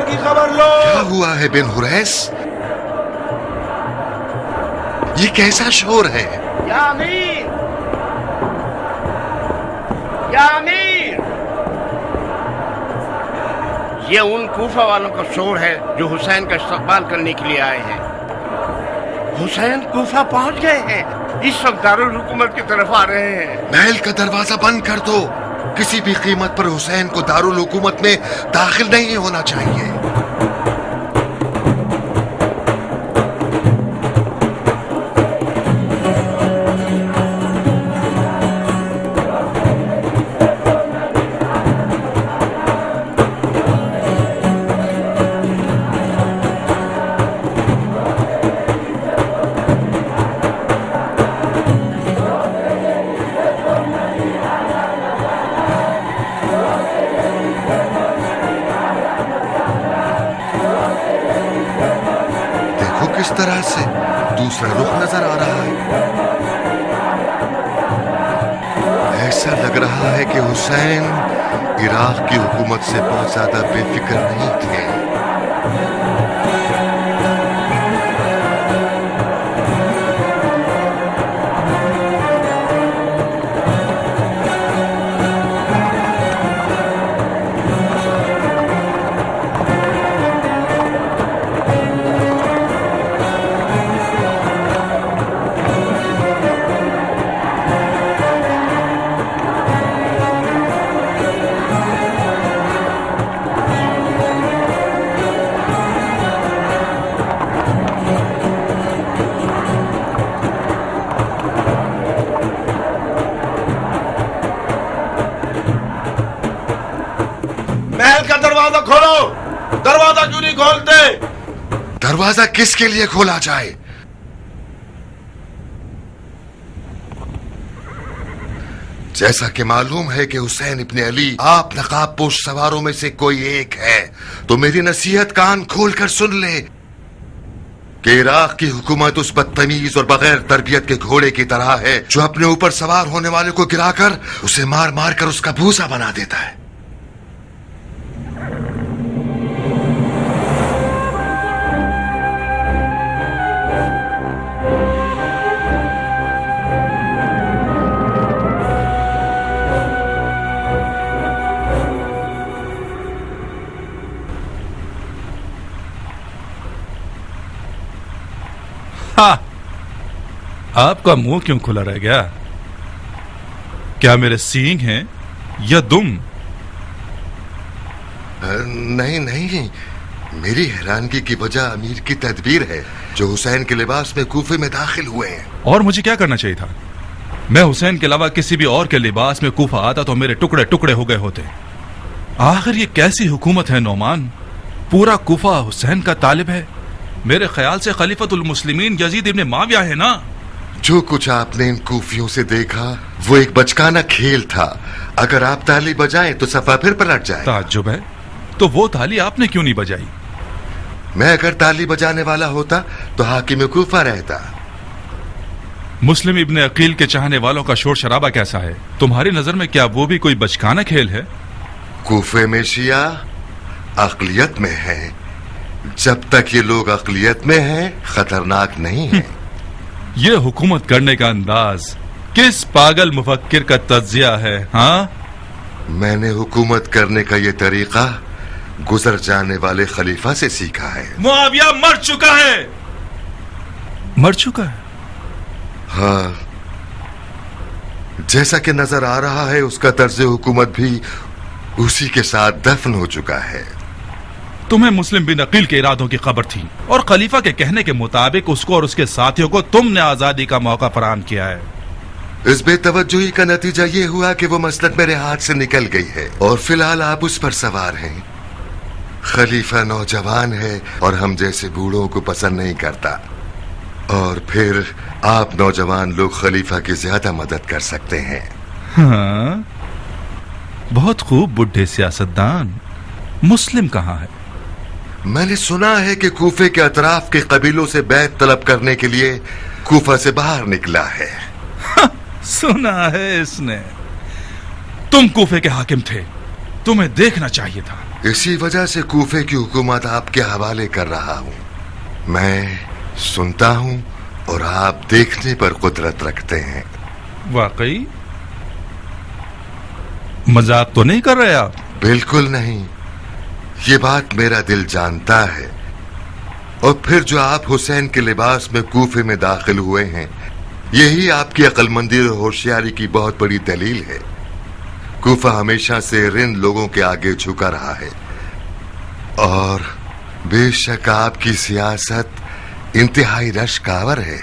کی خبر لو. کیا ہوا ہے بن حریث؟ یہ کیسا شور ہے؟ یا امیر، یا امیر، یہ ان کوفہ والوں کا شور ہے جو حسین کا استقبال کرنے کے لیے آئے ہیں. حسین کوفہ پہنچ گئے ہیں، اس وقت دارالحکومت کی طرف آ رہے ہیں. محل کا دروازہ بند کر دو. کسی بھی قیمت پر حسین کو دارالحکومت میں داخل نہیں ہونا چاہیے. کس طرح سے دوسرا رخ نظر آ رہا ہے. ایسا لگ رہا ہے کہ حسین عراق کی حکومت سے بہت زیادہ بے فکر نہیں تھے. دروازہ کیوں نہیں کھولتے؟ دروازہ کس کے لیے کھولا جائے؟ جیسا کہ معلوم ہے کہ حسین ابن علی آپ نقاب پوش سواروں میں سے کوئی ایک ہے، تو میری نصیحت کان کھول کر سن لے کہ عراق کی حکومت اس بدتمیز اور بغیر تربیت کے گھوڑے کی طرح ہے جو اپنے اوپر سوار ہونے والے کو گرا کر اسے مار مار کر اس کا بھوسا بنا دیتا ہے. آپ کا منہ کیوں کھلا رہ گیا؟ کیا میرے سینگ ہیں یا دم؟ نہیں نہیں، میری حیرانگی کی وجہ امیر کی تدبیر ہے جو حسین کے لباس میں کوفے میں داخل ہوئے ہیں. اور مجھے کیا کرنا چاہیے تھا؟ میں حسین کے علاوہ کسی بھی اور کے لباس میں کوفہ آتا تو میرے ٹکڑے ٹکڑے ہو گئے ہوتے. آخر یہ کیسی حکومت ہے نعمان؟ پورا کوفہ حسین کا طالب ہے. میرے خیال سے خلیفۃ المسلمین یزید ابن معاویہ ہے نا؟ جو کچھ آپ نے ان کوفیوں سے دیکھا وہ ایک بچکانہ کھیل تھا. اگر آپ تالی بجائیں تو صفحہ پھر پلٹ جائے. تعجب ہے، تو وہ تالی آپ نے کیوں نہیں بجائی؟ میں اگر تالی بجانے والا ہوتا تو حاکم کوفہ رہتا. مسلم ابن عقیل کے چاہنے والوں کا شور شرابہ کیسا ہے تمہاری نظر میں؟ کیا وہ بھی کوئی بچکانہ کھیل ہے؟ کوفے میں شیعہ اقلیت میں ہیں. جب تک یہ لوگ اقلیت میں ہیں خطرناک نہیں ہیں. یہ حکومت کرنے کا انداز کس پاگل مفکر کا تجزیہ ہے؟ ہاں، میں نے حکومت کرنے کا یہ طریقہ گزر جانے والے خلیفہ سے سیکھا ہے. معاویہ مر چکا ہے. مر چکا ہے؟ ہاں، جیسا کہ نظر آ رہا ہے اس کا طرز حکومت بھی اسی کے ساتھ دفن ہو چکا ہے. تمہیں مسلم بن عقیل کے ارادوں کی خبر تھی اور خلیفہ کے کہنے کے مطابق اس کو اور اس کے ساتھیوں کو تم نے آزادی کا موقع فراہم کیا ہے. اس بے توجہی کا نتیجہ یہ ہوا کہ وہ مسلط میرے ہاتھ سے نکل گئی ہے اور فی الحال آپ اس پر سوار ہیں. خلیفہ نوجوان ہے اور ہم جیسے بوڑھوں کو پسند نہیں کرتا، اور پھر آپ نوجوان لوگ خلیفہ کی زیادہ مدد کر سکتے ہیں. ہاں، بہت خوب بڈھے سیاستدان. مسلم کہاں ہے؟ میں نے سنا ہے کہ کوفے کے اطراف کے قبیلوں سے بیعت طلب کرنے کے لیے کوفہ سے باہر نکلا ہے. سنا ہے اس نے. تم کوفے کے حاکم تھے तुम्हें देखना चाहिए था। इसी वजह से कूफे की हुकूमत आपके हवाले कर रहा हूँ। मैं सुनता हूँ और आप देखने पर कुदरत रखते हैं। वाकई मजाक तो नहीं कर रहे आप? बिल्कुल नहीं, ये बात मेरा दिल जानता है। और फिर जो आप हुसैन के लिबास में कूफे में दाखिल हुए हैं, यही आपकी अक्लमंदी और होशियारी की बहुत बड़ी दलील है। कूफा हमेशा से रिंद लोगों के आगे झुका रहा है और बेशक आपकी सियासत इंतहाई रश्कावर है।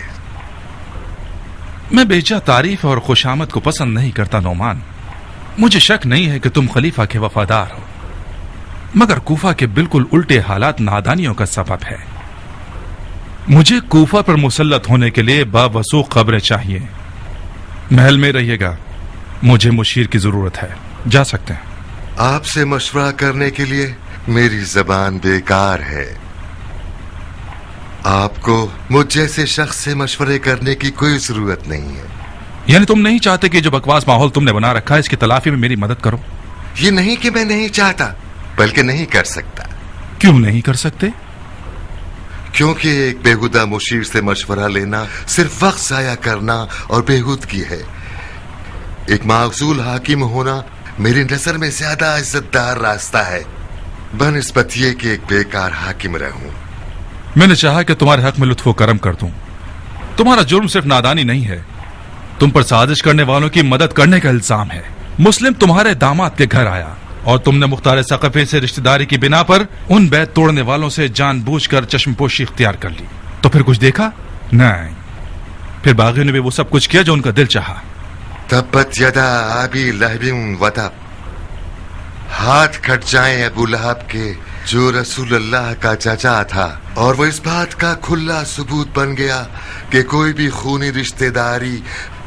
मैं बेजा तारीफ और खुशामद को पसंद नहीं करता नोमान। मुझे शक नहीं है कि तुम खलीफा के वफादार हो, मगर कूफा के बिल्कुल उल्टे हालात नादानियों का सबब है। मुझे कूफा पर मुसल्लत होने के लिए बावसूख खबरें चाहिए। महल में रहिएगा, मुझे मुशीर की जरूरत है। जा सकते हैं। आपसे मशवरा करने के लिए मेरी जबान बेकार है। आपको मुझ जैसे शख्स से मशवरे करने की कोई जरूरत नहीं है। यानी तुम नहीं चाहते कि जो बकवास माहौल तुमने बना रखा है इसकी तलाफी में मेरी मदद करो? ये नहीं कि मैं नहीं चाहता, बल्कि नहीं कर सकता। क्यों नहीं कर सकते? क्योंकि एक बेहुदा मुशीर से मशवरा लेना सिर्फ वक्त जाया करना और बेहूदगी है। एक माकसूल हाकिम होना मेरी नजर में ज्यादा इज्जतदार रास्ता है बनिस्बत ये कि एक बेकार हाकिम रहूं। मैंने चाहा कि तुम्हारे हक में लुत्फो करम कर दूं। तुम्हारा जुर्म सिर्फ नादानी नहीं है, तुम पर साजिश करने वालों की मदद करने का इल्जाम है। मुस्लिम तुम्हारे दामाद के घर आया और तुमने मुख्तार सक़फ़ी से रिश्तेदारी की बिना पर उन बैत तोड़ने वालों से जानबूझकर चश्मपोशी इख्तियार कर ली। तो फिर कुछ देखा? नहीं। फिर बागियों ने भी वो सब कुछ किया जो उनका दिल चाहा। तब्बत यदा अबी लहबिन वतब, हाथ कट जाए अबू लहब के जो रसूल अल्लाह का चाचा था, और वो इस बात का खुला सबूत बन गया कि कोई भी खूनी रिश्तेदारी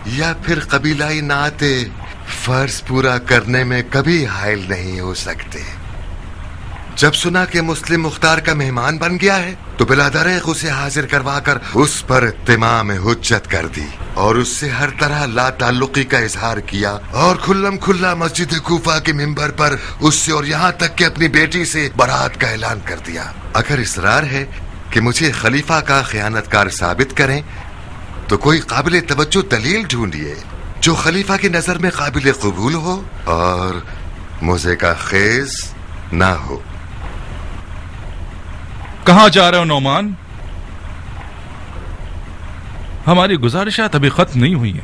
या फिर कबीलाई नाते फर्ज पूरा करने में कभी हायल नहीं हो सकते। जब सुना कि मुस्लिम मुख्तार का मेहमान बन गया है तो बिलादरेक उसे हाजिर करवाकर उस पर इत्तिमाम हुज्जत कर दी और उससे हर तरह ला ताल्लुकी का इजहार किया और खुल्लम खुल्ला मस्जिद कूफा के मिंबर पर उससे और यहाँ तक कि अपनी बेटी से बरात का ऐलान कर दिया। अगर इसरार है कि मुझे खलीफा का खयानतकार साबित करें तो कोई काबिल तवज्जो दलील ढूंढिए जो खलीफा की नजर में काबिल कबूल हो और मुझे का खेज ना हो। कहां जा रहे हो नौमान? हमारी गुजारिशात अभी खत्म नहीं हुई है।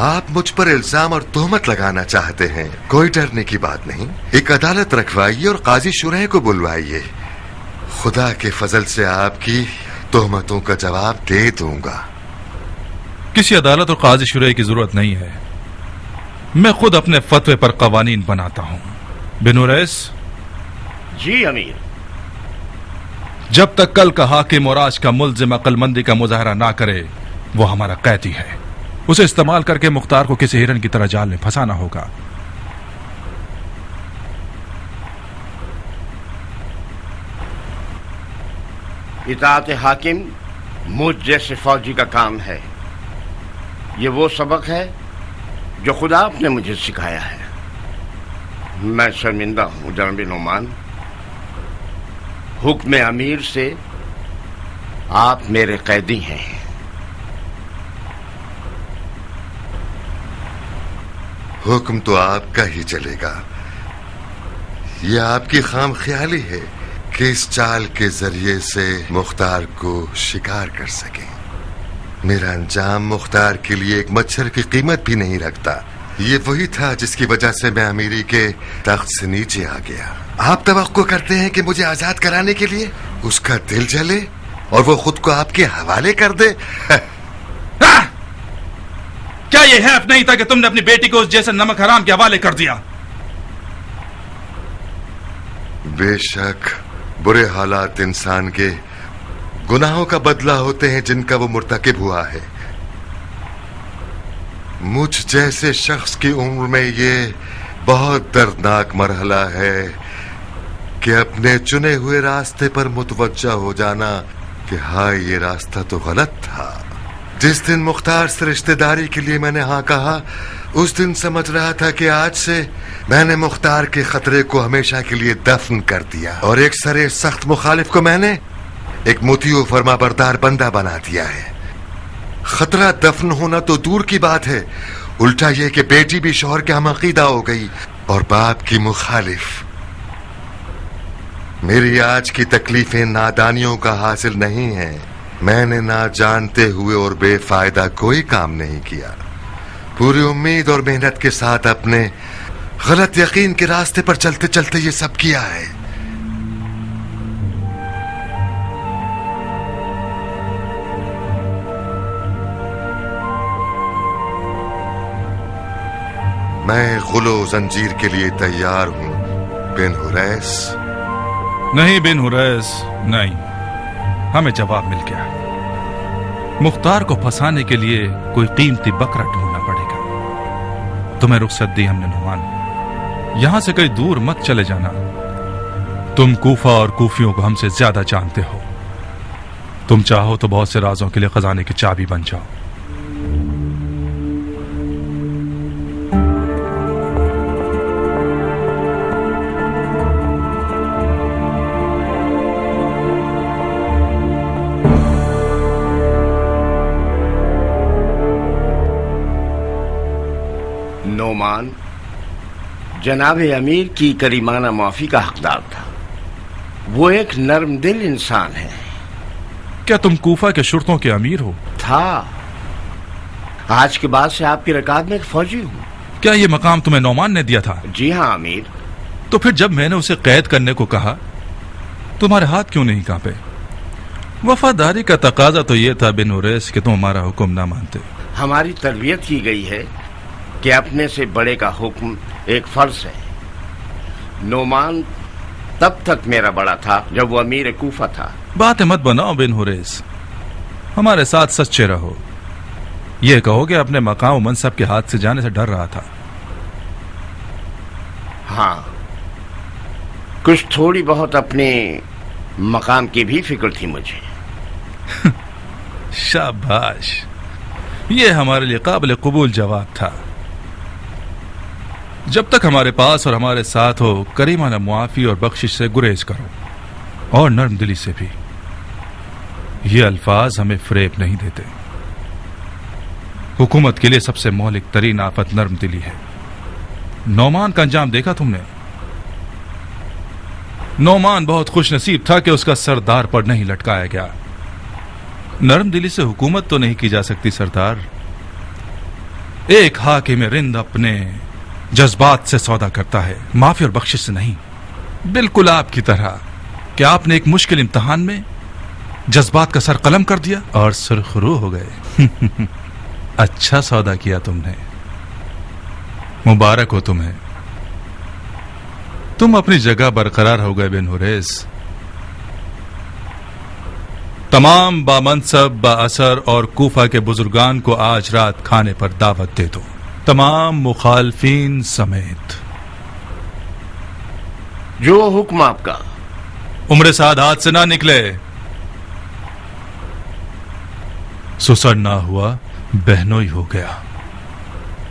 आप मुझ पर इल्जाम और तोहमत लगाना चाहते हैं, कोई डरने की बात नहीं। एक अदालत रखवाइए और काजी शुरह को बुलवाइए। खुदा के फजल से आपकी तोहमतों का जवाब दे दूंगा। किसी अदालत और काजी शुरह की जरूरत नहीं है, मैं खुद अपने फतवे पर कवानीन बनाता हूं। बिन उरैस। जी अमीर। जब तक कल का हाकिम और आज का मुल्जिम अक्लमंदी का मुजाहरा ना करे वो हमारा कैदी है। उसे इस्तेमाल करके मुख्तार को किसी हिरन की तरह जाल में फंसाना होगा। इताअत हाकिम मुझ जैसे फौजी का काम है। ये वो सबक है जो खुदा आपने मुझे सिखाया है। मैं शर्मिंदा हूं जनाब नोमान। हुक्म अमीर से आप मेरे कैदी हैं। हुक्म तो आपका ही चलेगा। यह आपकी खाम ख्याली है कि इस चाल के जरिए से मुख्तार को शिकार कर सके। मेरा अंजाम मुख्तार के लिए एक मच्छर की कीमत भी नहीं रखता। ये वही था जिसकी वजह से मैं अमीरी के तख्त से नीचे आ गया। आप तवक्को करते हैं कि मुझे आजाद कराने के लिए उसका दिल जले और वो खुद को आपके हवाले कर दे? क्या ये हैफ नहीं था कि तुमने अपनी बेटी को उस जैसे नमक हराम के हवाले कर दिया? बेशक बुरे हालात इंसान के गुनाहों का बदला होते हैं जिनका वो मुर्तकिब हुआ है। मुझ जैसे शख्स की उम्र में ये बहुत दर्दनाक मरहला है कि अपने चुने हुए रास्ते पर मुतवज्जा हो जाना कि हाँ ये रास्ता तो गलत था। जिस दिन मुख्तार से रिश्तेदारी के लिए मैंने हाँ कहा उस दिन समझ रहा था कि आज से मैंने मुख्तार के खतरे को हमेशा के लिए दफन कर दिया और एक सरे सख्त मुखालिफ को मैंने एक मुतीउ फरमाबरदार बंदा बना दिया है। खतरा दफन होना तो दूर की बात है, उल्टा यह कि बेटी भी शौहर के हम अकीदा हो गई और बाप की मुखालिफ। मेरी आज की तकलीफें नादानियों का हासिल नहीं है। मैंने ना जानते हुए और बेफायदा कोई काम नहीं किया। पूरी उम्मीद और मेहनत के साथ अपने गलत यकीन के रास्ते पर चलते चलते ये सब किया है। मैं गुलो जंजीर के लिए तैयार हूं बिन हुरैस। नहीं बिन हुरैस, नहीं, हमें जवाब मिल गया। मुख्तार को फंसाने के लिए कोई कीमती बकरा ढूंढना पड़ेगा। तुम्हें रुखसत दी हमने नुमान, यहां से कहीं दूर मत चले जाना। तुम कूफा और कूफियों को हमसे ज्यादा जानते हो। तुम चाहो तो बहुत से राजों के लिए खजाने की चाबी बन जाओ। नोमान जनाब अमीर की करीमाना माफी का हकदार था। वो एक नर्म दिल इंसान है। क्या तुम कूफा के शुर्तों के अमीर हो? था, आज के बाद से आपकी रकात में एक फौजी हूँ। क्या ये मकाम तुम्हें नौमान ने दिया था? जी हाँ अमीर। तो फिर जब मैंने उसे कैद करने को कहा, तुम्हारे हाथ क्यों नहीं कांपे? वफादारी का तकाजा तो यह था बिन हुरैस कि तुम हमारा हुक्म ना मानते। हमारी तरबियत की गई है कि अपने से बड़े का हुक्म एक फर्ज है। नोमान तब तक मेरा बड़ा था जब वो अमीर कूफा था। बातें मत बनाओ बिन हुरैस, हमारे साथ सच्चे रहो। यह कहो कि अपने मकाम मनसब के हाथ से जाने से डर रहा था। हाँ, कुछ थोड़ी बहुत अपने मकाम की भी फिक्र थी मुझे। शाबाश, यह हमारे लिए काबिल कबूल जवाब था। जब तक हमारे पास और हमारे साथ हो, करीमाना मुआफी और बख्शिश से गुरेज करो, और नर्म दिली से भी। ये अल्फाज हमें फरेब नहीं देते। हुकूमत के लिए सबसे मौलिक तरीन आफत नर्म दिली है। नौमान का अंजाम देखा तुमने? नौमान बहुत खुश नसीब था कि उसका सरदार पर नहीं लटकाया गया। नर्म दिली से हुकूमत तो नहीं की जा सकती सरदार। एक हाकिम रिंद अपने जज्बात से सौदा करता है, माफी और बख्शिश से नहीं। बिल्कुल आपकी तरह। क्या आपने एक मुश्किल इम्तिहान में जज्बात का सर कलम कर दिया और सुरखरू हो गए? अच्छा सौदा किया तुमने, मुबारक हो तुम्हें। तुम अपनी जगह बरकरार हो गए बिन हुरैस। तमाम बामनसब बाअसर और कूफा के बुजुर्गान को आज रात खाने पर दावत दे दो, तमाम मुखालफीन समेत। जो हुक्म आपका। उम्र साद हाथ से ना निकले। सुसर ना हुआ, बहनोई हो गया।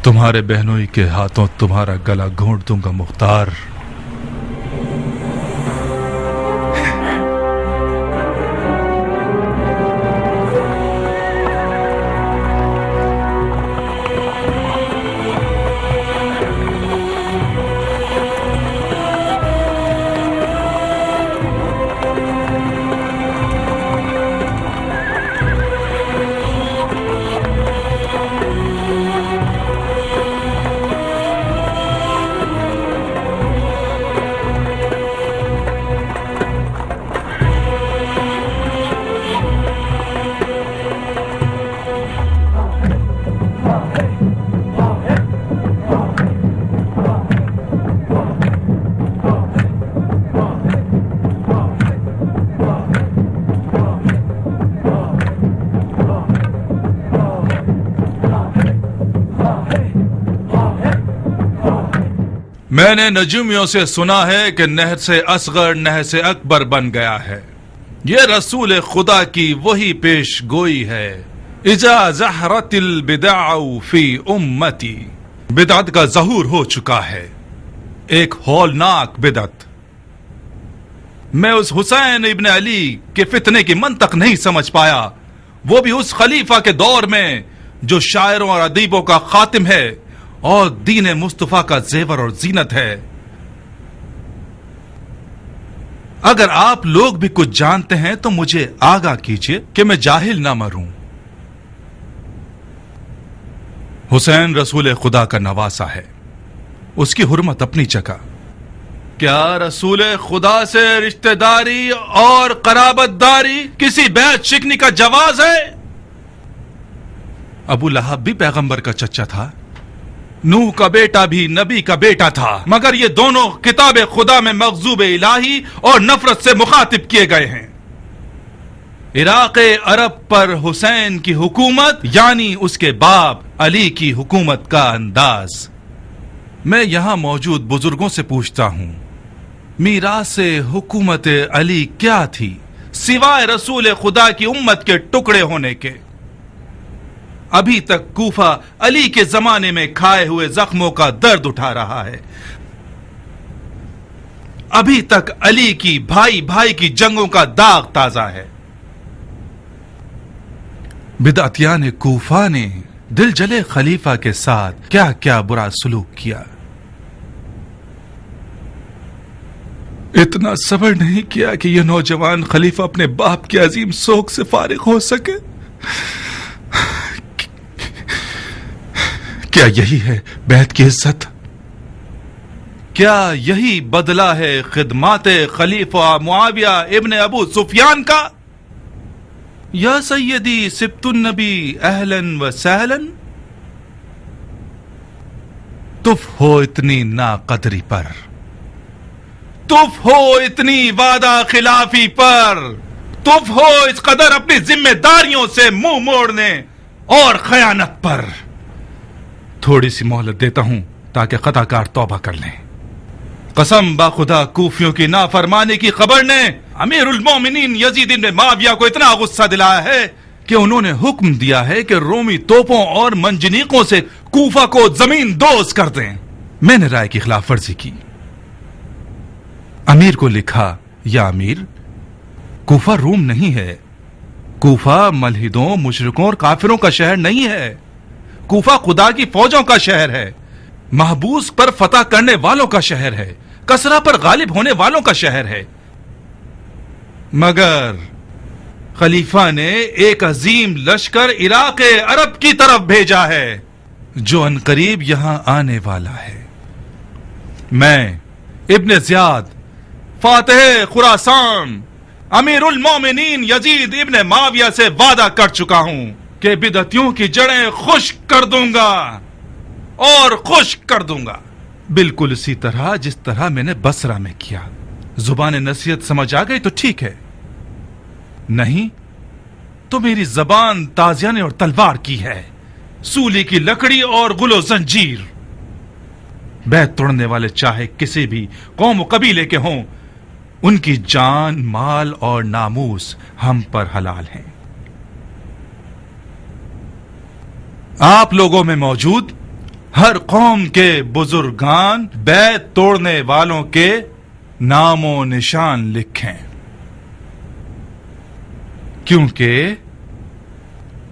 तुम्हारे बहनोई के हाथों तुम्हारा गला घोंट दूंगा मुख्तार। मैंने नजूमियों से सुना है कि नहर से असगर नहर से अकबर बन गया है। ये रसूल खुदा की वही पेश गोई है। इजा ज़हरतिल बिदाउ फी उम्मती, बिदअत का ज़हूर हो चुका है, एक हौलनाक बिदअत। मैं उस हुसैन इब्न अली के फितने की मंतक नहीं समझ पाया, वो भी उस खलीफा के दौर में जो शायरों और अदीबों का खातिम है और दीन मुस्तफा का जेवर और जीनत है। अगर आप लोग भी कुछ जानते हैं तो मुझे आगाह कीजिए कि मैं जाहिल ना मरूं। हुसैन रसूल खुदा का नवासा है, उसकी हुर्मत अपनी जगह। क्या रसूल खुदा से रिश्तेदारी और कराबतदारी किसी बैत शिकनी का जवाज है? अबू लहब भी पैगंबर का चचा था, नूह का बेटा भी नबी का बेटा था, मगर ये दोनों किताब खुदा में मग़ज़ूब इलाही और नफरत से मुखातिब किए गए हैं। इराक़ अरब पर हुसैन की हुकूमत यानी उसके बाप अली की हुकूमत का अंदाज। मैं यहां मौजूद बुजुर्गों से पूछता हूं, मीरासे हुकूमत अली क्या थी सिवाय रसूल खुदा की उम्मत के टुकड़े होने के? अभी तक कूफा अली के जमाने में खाए हुए जख्मों का दर्द उठा रहा है। अभी तक अली की भाई भाई की जंगों का दाग ताजा है। बिदअतियान कूफा ने दिल जले खलीफा के साथ क्या क्या बुरा सलूक किया। इतना सब्र नहीं किया कि यह नौजवान खलीफा अपने बाप की अजीम सोख से फारिग हो सके। क्या यही है बैत की इज्जत? क्या यही बदला है खिदमाते खलीफा मुआविया इब्न अबू सुफियान का? या सैयदी सिब्तुन नबी अहलन व सहलन। तुफ हो इतनी नाकदरी पर, तुफ हो इतनी वादा खिलाफी पर, तुफ हो इस कदर अपनी जिम्मेदारियों से मुंह मोड़ने और खयानत पर। थोड़ी सी मोहलत देता हूं ताकि खताकार तौबा कर लें। कसम बाखुदा कूफियों की नाफरमानी की खबर ने अमीरुल मोमिनीन यजीद इब्न माविया को इतना गुस्सा दिलाया है कि उन्होंने हुक्म दिया है कि रोमी तोपों और मंजनीकों से कूफा को जमीन दोज कर दें। मैंने राय की खिलाफ वर्जी की। अमीर को लिखा, या अमीर, कूफा रूम नहीं है, कूफा मलहिदों, मुशरिकों और काफिरों का शहर नहीं है, कूफा खुदा की फौजों का शहर है, महबूस पर फतह करने वालों का शहर है, कसरा पर गालिब होने वालों का शहर है। मगर खलीफा ने एक अजीम लश्कर इराक़ अरब की तरफ भेजा है जो अनकरीब यहां आने वाला है। मैं इब्न ज़ियाद फातिह खुरासान अमीरुल मोमिनीन यजीद इब्न माविया से वादा कर चुका हूं कि बिदअतियों की जड़ें खुश्क कर दूंगा और खुश्क कर दूंगा, बिल्कुल इसी तरह जिस तरह मैंने बसरा में किया। जुबान नसीहत समझ आ गई तो ठीक है, नहीं तो मेरी जबान ताजियाने और तलवार की है, सूली की लकड़ी और गुलो जंजीर। बैत तोड़ने वाले चाहे किसी भी कौम कबीले के हों, उनकी जान, माल और नामूस हम पर हलाल हैं। आप लोगों में मौजूद हर कौम के बुजुर्गान बैत तोड़ने वालों के नामो निशान लिखें, क्योंकि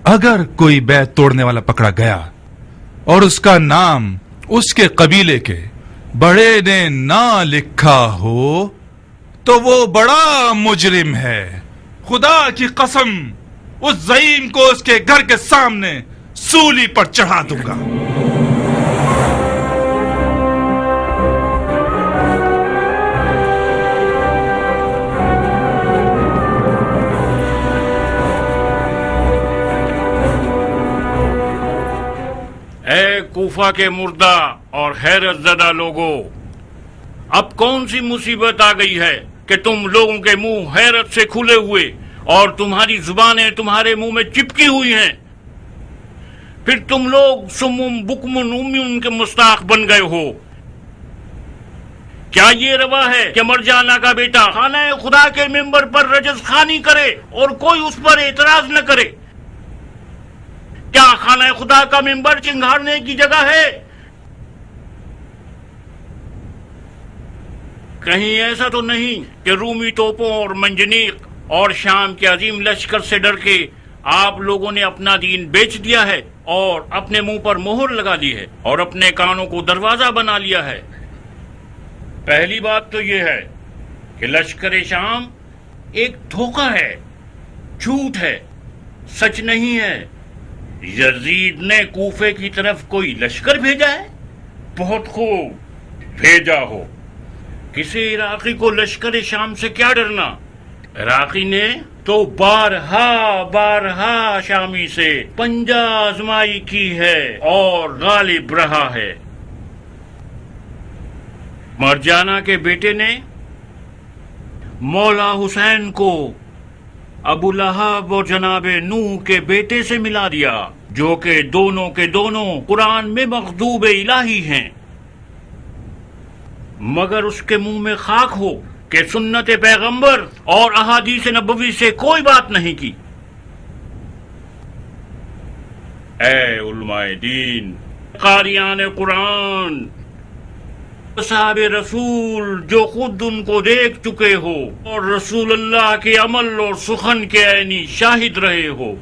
अगर कोई बैत तोड़ने वाला पकड़ा गया और उसका नाम उसके कबीले के बड़े ने ना लिखा हो तो वो बड़ा मुजरिम है। खुदा की कसम, उस ज़ईम को उसके घर के सामने सूली पर चढ़ा दूंगा। ए कूफा के मुर्दा और हैरत ज़दा लोगों, अब कौन सी मुसीबत आ गई है कि तुम लोगों के मुंह हैरत से खुले हुए और तुम्हारी जुबानें तुम्हारे मुंह में चिपकी हुई हैं? फिर तुम लोग सुमुम बुकमुन उम्युन के मुस्ताक बन गए हो। क्या ये रवा है कि मरजाना का बेटा खाना खुदा के मिंबर पर रजस खानी करे और कोई उस पर एतराज न करे? क्या खाना खुदा का मिंबर चिंगारने की जगह है کہیں ایسا تو نہیں کہ رومی توپوں اور منجنیق اور شام کے عظیم لشکر سے ڈر کے آپ لوگوں نے اپنا دین بیچ دیا ہے اور اپنے منہ پر مہر لگا دی ہے اور اپنے کانوں کو دروازہ بنا لیا ہے؟ پہلی بات تو یہ ہے کہ لشکر شام ایک دھوکہ ہے، جھوٹ ہے، سچ نہیں ہے۔ یزید نے کوفے کی طرف کوئی لشکر بھیجا ہے؟ بہت خوب، بھیجا ہو۔ کسی عراقی کو لشکر شام سے کیا ڈرنا؟ عراقی نے تو بارہا شامی سے پنجہ آزمائی کی ہے اور غالب رہا ہے۔ مرجانہ کے بیٹے نے مولا حسین کو ابو لہب اور جناب نوح کے بیٹے سے ملا دیا، جو کہ دونوں کے دونوں قرآن میں مغضوب الہی ہیں، مگر اس کے منہ میں خاک ہو کہ سنت پیغمبر اور احادیث نبوی سے کوئی بات نہیں کی۔ اے علماء دین، قاریان قرآن، صحاب رسول جو خود ان کو دیکھ چکے ہو اور رسول اللہ کے عمل اور سخن کے عینی شاہد رہے ہو،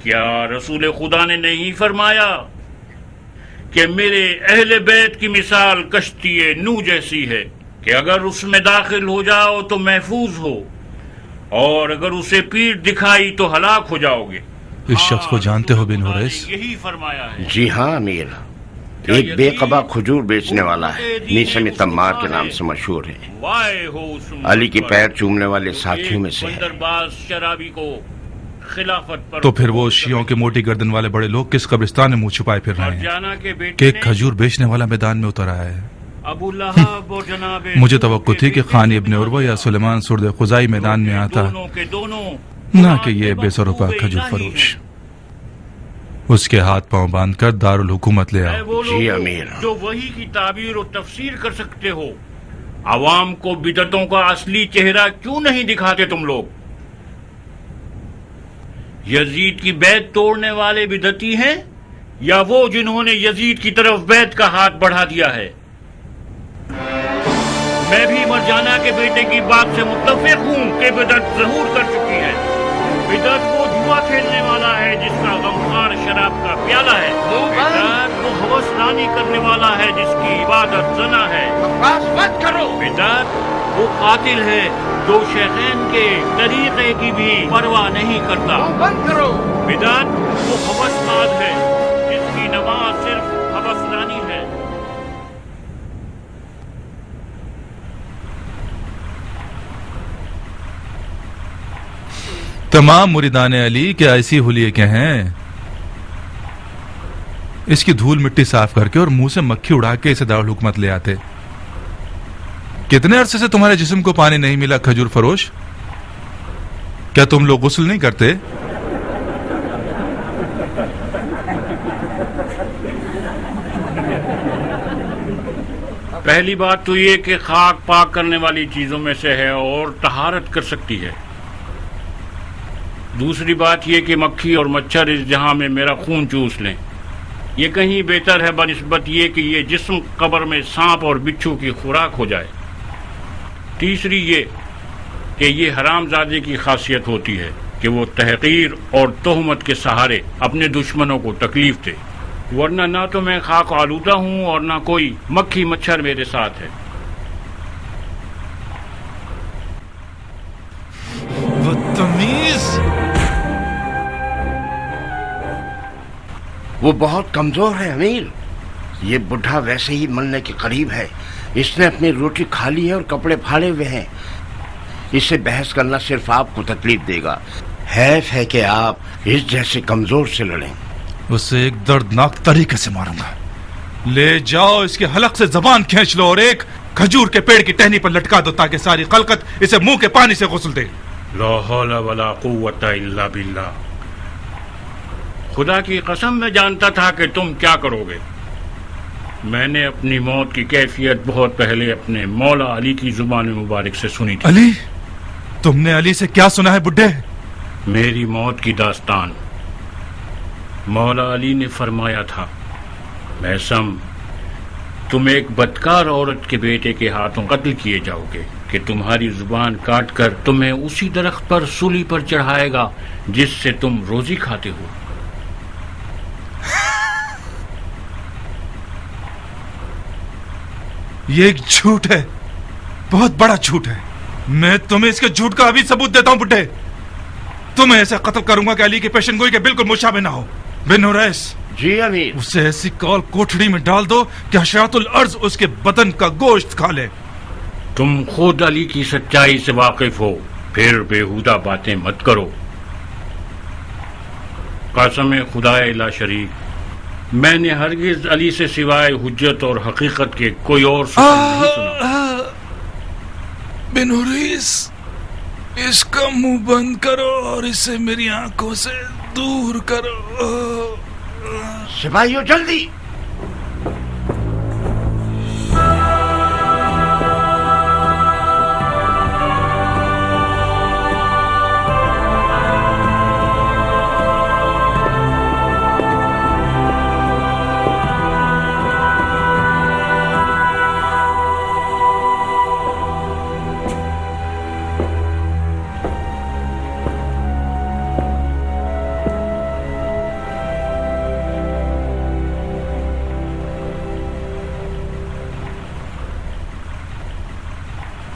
کیا رسول خدا نے نہیں فرمایا کہ میرے اہل بیت کی مثال کشتی نوح جیسی ہے کہ اگر اس میں داخل ہو جاؤ تو محفوظ ہو اور اگر اسے پیٹھ دکھائی تو ہلاک ہو جاؤ گے؟ اس شخص کو جانتے ہو بن حریث؟ یہی فرمایا ہے۔ جی ہاں امیر، ایک بے قبا کھجور بیچنے والا ہے، نیسم تمار کے نام سے مشہور ہے، علی کی پیر چومنے والے ساتھیوں میں سے ہے۔ شرابی کو خلافت پر تو پھر وہ شیعوں کے موٹی گردن والے بڑے لوگ کس قبرستان میں منہ چھپائے پھر رہے ہیں کہ ایک کھجور بیچنے والا میدان میں اتر آیا ہے؟ ابو لہب اور جناب مجھے توقع تھی کہ خانی ابن عروہ یا سلیمان سرد خزائی میدان میں آتا، نہ کہ یہ بے سر روپے کھجور فروش۔ اس کے ہاتھ پاؤں باندھ کر دارالحکومت لے آؤ۔ جی امیر۔ جو وحی کی تعبیر و تفسیر کر سکتے ہو، عوام کو بدعتوں کا اصلی چہرہ کیوں نہیں دکھاتے تم لوگ؟ یزید کی بیعت توڑنے والے بدعتی ہیں یا وہ جنہوں نے یزید کی طرف بیعت کا ہاتھ بڑھا دیا ہے؟ میں بھی مرجانہ کے بیٹے کی بات سے متفق ہوں کہ بدعت ظہور کر چکی ہے۔ بدعت وہ جوا کھیلنے والا ہے جس کا غمخوار شراب کا پیالہ ہے۔ بدعت وہ ہوش رانی کرنے والا ہے جس کی عبادت زنا ہے۔ بدعت وہ قاتل ہے جو شیخین کے طریقے کی بھی پرواہ نہیں کرتا۔ بدعت وہ ہوشباز ہے جس کی نماز صرف ہوش رانی ہے۔ تمام مریدان علی کے ایسی حلیے کے ہیں، اس کی دھول مٹی صاف کر کے اور منہ سے مکھی اڑا کے اسے دارالحکومت لے آتے۔ کتنے عرصے سے تمہارے جسم کو پانی نہیں ملا کھجور فروش؟ کیا تم لوگ غسل نہیں کرتے؟ پہلی بات تو یہ کہ خاک پاک کرنے والی چیزوں میں سے ہے اور طہارت کر سکتی ہے۔ دوسری بات یہ کہ مکھی اور مچھر اس جہاں میں میرا خون چوس لیں، یہ کہیں بہتر ہے بنسبت یہ کہ یہ جسم قبر میں سانپ اور بچھو کی خوراک ہو جائے۔ تیسری یہ کہ یہ حرام زادے کی خاصیت ہوتی ہے کہ وہ تحقیر اور تہمت کے سہارے اپنے دشمنوں کو تکلیف دے، ورنہ نہ تو میں خاک آلودہ ہوں اور نہ کوئی مکھی مچھر میرے ساتھ ہے۔ بدتمیز! وہ بہت کمزور ہے امیر، یہ بڈھا ویسے ہی مرنے کے قریب ہے، اس نے اپنی روٹی کھا لی ہے اور کپڑے پھاڑے ہوئے ہیں، اس سے بحث کرنا صرف آپ کو تکلیف دے گا، حیف ہے کہ آپ اس جیسے کمزور سے لڑیں۔ اسے ایک دردناک طریقے سے ماروں گا، لے جاؤ اس کے حلق سے زبان کھینچ لو اور ایک کھجور کے پیڑ کی ٹہنی پر لٹکا دو تاکہ ساری خلقت اسے منہ کے پانی سے غسل دے۔ لا حول ولا قوت الا باللہ۔ خدا کی قسم میں جانتا تھا کہ تم کیا کرو گے۔ میں نے اپنی موت کی کیفیت بہت پہلے اپنے مولا علی کی زبان مبارک سے سنی تھی۔ علی؟ تم نے علی سے کیا سنا ہے بڈھے؟ میری موت کی داستان۔ مولا علی نے فرمایا تھا، میثم تم ایک بدکار عورت کے بیٹے کے ہاتھوں قتل کیے جاؤ گے کہ تمہاری زبان کاٹ کر تمہیں اسی درخت پر سولی پر چڑھائے گا جس سے تم روزی کھاتے ہو. یہ ایک جھوٹ ہے، بہت بڑا جھوٹ ہے. میں تمہیں اس کے جھوٹ کا ابھی ثبوت دیتا ہوں بڈھے. تمہیں ایسے قتل کروں گا کہ علی کی پیشن گوئی کے بالکل مشابہ نہ ہو. بن اویس، جی امیر. اسے ایسی کال کوٹھڑی میں ڈال دو کہ حشرات الارض اس کے بدن کا گوشت کھا لے. تم خود علی کی سچائی سے واقف ہو، پھر بےہودہ باتیں مت کرو. قسم خدا لا شریک، میں نے ہرگز علی سے سوائے حجت اور حقیقت کے کوئی اور سخن نہیں سنا. بن اویس، اس کا منہ بند کرو اور اسے میری آنکھوں سے دور کرو. سپاہیوں جلدی.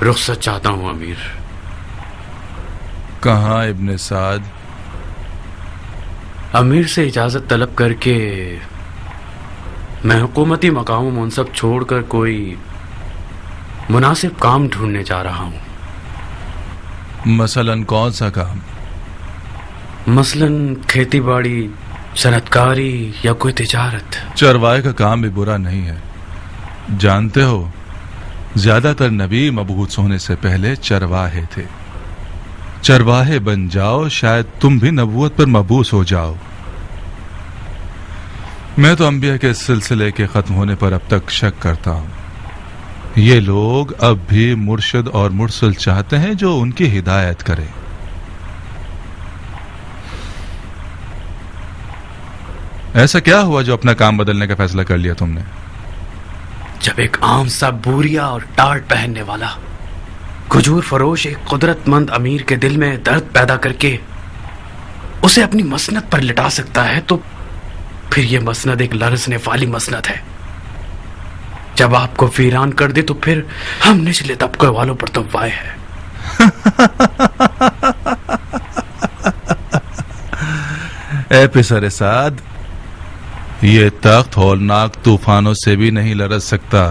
رخصت چاہتا ہوں امیر. کہاں ابن سعد؟ امیر سے اجازت طلب کر کے میں حکومتی مقام و منصب چھوڑ کر کوئی مناسب کام ڈھونڈنے جا رہا ہوں. مثلاً کون سا کام؟ مثلاً کھیتی باڑی، صنعت کاری یا کوئی تجارت. چرواہے کا کام بھی برا نہیں ہے. جانتے ہو زیادہ تر نبی مبعوث ہونے سے پہلے چرواہے تھے. چرواہے بن جاؤ، شاید تم بھی نبوت پر مبعوث ہو جاؤ. میں تو انبیاء کے سلسلے کے ختم ہونے پر اب تک شک کرتا ہوں. یہ لوگ اب بھی مرشد اور مرسل چاہتے ہیں جو ان کی ہدایت کرے. ایسا کیا ہوا جو اپنا کام بدلنے کا فیصلہ کر لیا تم نے؟ جب ایک عام سا بوریا اور ٹارٹ پہننے والا کھجور فروش ایک قدرت مند امیر کے دل میں درد پیدا کر کے اسے اپنی مسند پر لٹا سکتا ہے تو پھر یہ مسند ایک لرزنے والی مسند ہے. جب آپ کو ویران کر دے تو پھر ہم نچلے طبقے والوں پر تو وائے ہے. اے پسر سعد، یہ تخت ہولناک طوفانوں سے بھی نہیں لرز سکتا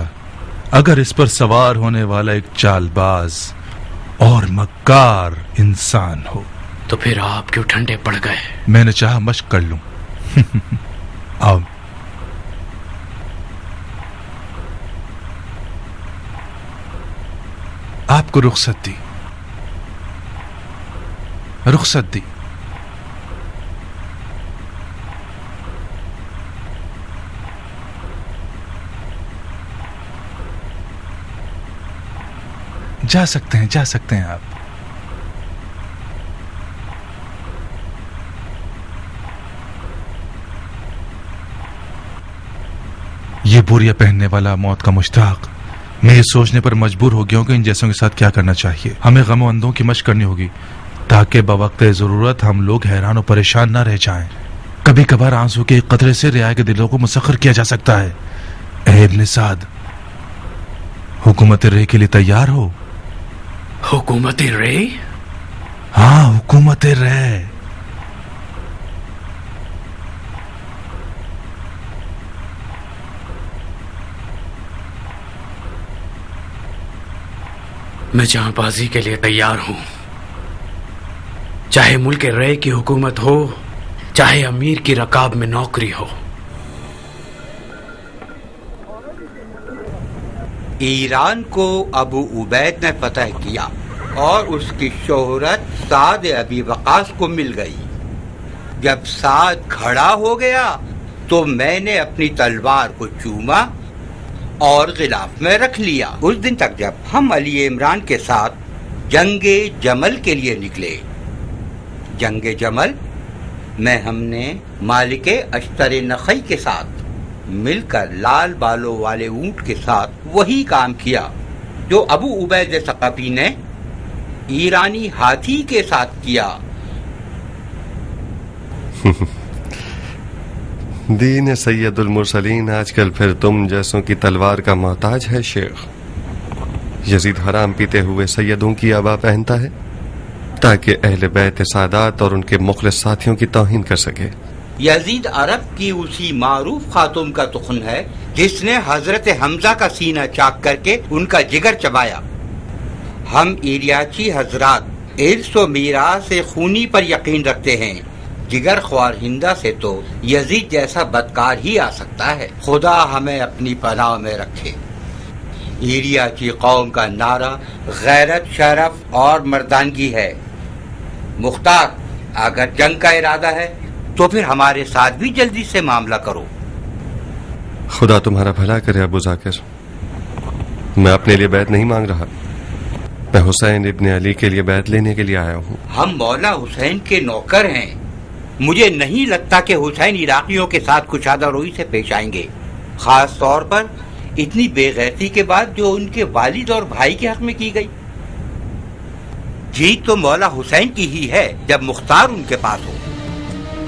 اگر اس پر سوار ہونے والا ایک چال باز اور مکار انسان ہو. تو پھر آپ کیوں ٹھنڈے پڑ گئے؟ میں نے چاہا مشق کر لوں. آؤ. آپ کو رخصت دی. رخصت دی. جا سکتے ہیں، جا سکتے ہیں آپ. یہ بوریا پہننے والا موت کا مشتاق میں یہ سوچنے پر مجبور ہو گیا ہوں کہ ان جیسوں کے ساتھ کیا کرنا چاہیے. ہمیں غم و اندوں کی مشق کرنی ہوگی تاکہ بوقت ضرورت ہم لوگ حیران و پریشان نہ رہ جائیں. کبھی کبھار آنسو کے ایک قطرے سے رعایا کے دلوں کو مسخر کیا جا سکتا ہے. اے ابن سعد، حکومت رے کے لیے تیار ہو؟ حکومت رے؟ ہاں، حکومت رے. میں جہاں بازی کے لیے تیار ہوں، چاہے ملک رے کی حکومت ہو، چاہے امیر کی رکاب میں نوکری ہو. ایران کو ابو عبید نے فتح کیا اور اس کی شہرت سعد ابی وقاص کو مل گئی. جب سعد کھڑا ہو گیا تو میں نے اپنی تلوار کو چوما اور غلاف میں رکھ لیا اس دن تک جب ہم علی عمران کے ساتھ جنگ جمل کے لیے نکلے. جنگ جمل میں ہم نے مالک اشتر نخی کے ساتھ مل کر لال بالوں والے اونٹ کے ساتھ وہی کام کیا جو ابو عبید ثقفی نے ایرانی ہاتھی کے ساتھ کیا۔ دین سید المرسلین آج کل پھر تم جیسوں کی تلوار کا محتاج ہے شیخ۔ یزید حرام پیتے ہوئے سیدوں کی آبا پہنتا ہے تاکہ اہل بیت سادات اور ان کے مخلص ساتھیوں کی توہین کر سکے۔ یزید عرب کی اسی معروف خاتون کا تخن ہے جس نے حضرت حمزہ کا سینہ چاک کر کے ان کا جگر چبایا۔ ہم ایریاچی حضرات ارث و میراث سے خونی پر یقین رکھتے ہیں، جگر خوار ہندہ سے تو یزید جیسا بدکار ہی آ سکتا ہے۔ خدا ہمیں اپنی پناہ میں رکھے۔ ایریاچی قوم کا نعرہ غیرت، شرف اور مردانگی ہے۔ مختار، اگر جنگ کا ارادہ ہے تو پھر ہمارے ساتھ بھی جلدی سے معاملہ کرو۔ خدا تمہارا بھلا کرے ابو ذاکر، میں اپنے لیے بیعت نہیں مانگ رہا، میں حسین ابن علی کے لیے بیعت لینے کے لیے آیا ہوں۔ ہم مولا حسین کے نوکر ہیں، مجھے نہیں لگتا کہ حسین عراقیوں کے ساتھ کشادہ روئی سے پیش آئیں گے، خاص طور پر اتنی بے غیرتی کے بعد جو ان کے والد اور بھائی کے حق میں کی گئی۔ جیت تو مولا حسین کی ہی ہے جب مختار ان کے پاس ہو۔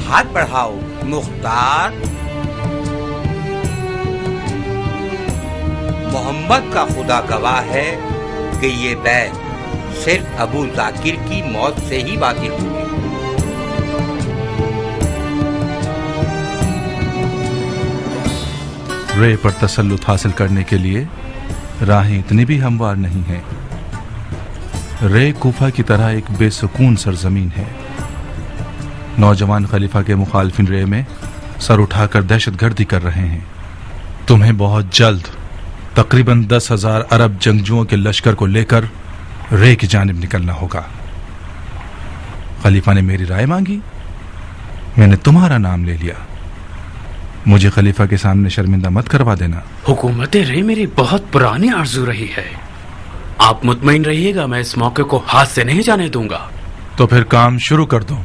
ہاتھ بڑھاؤ مختار۔ محمد کا خدا گواہ ہے کہ یہ بیعت صرف ابو ذاکر کی موت سے ہی باطل ہوئی۔ رے پر تسلط حاصل کرنے کے لیے راہیں اتنی بھی ہموار نہیں ہیں۔ رے کوفہ کی طرح ایک بے سکون سرزمین ہے۔ نوجوان خلیفہ کے مخالفین رے میں سر اٹھا کر دہشت گردی کر رہے ہیں۔ تمہیں بہت جلد تقریباً 10,000 عرب جنگجوؤں کے لشکر کو لے کر رے کی جانب نکلنا ہوگا۔ خلیفہ نے میری رائے مانگی، میں نے تمہارا نام لے لیا۔ مجھے خلیفہ کے سامنے شرمندہ مت کروا دینا۔ حکومت رے میری بہت پرانی آرزو رہی ہے، آپ مطمئن رہیے گا میں اس موقع کو ہاتھ سے نہیں جانے دوں گا۔ تو پھر کام شروع کر دو۔